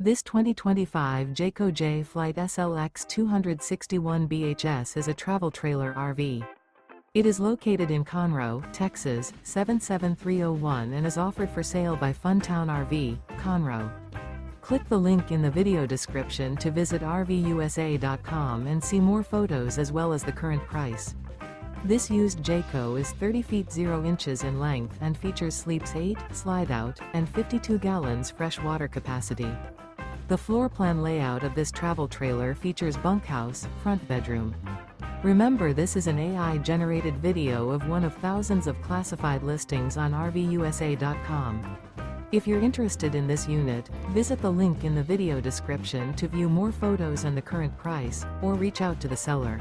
This 2025 Jayco Jay Flight SLX 261 BHS is a travel trailer RV. It is located in Conroe, Texas, 77301 and is offered for sale by Funtown RV, Conroe. Click the link in the video description to visit RVUSA.com and see more photos as well as the current price. This used Jayco is 30 feet 0 inches in length and features sleeps 8, slide-out, and 52 gallons fresh water capacity. The floor plan layout of this travel trailer features bunkhouse, front bedroom. Remember, this is an AI-generated video of one of thousands of classified listings on RVUSA.com. If you're interested in this unit, visit the link in the video description to view more photos and the current price, or reach out to the seller.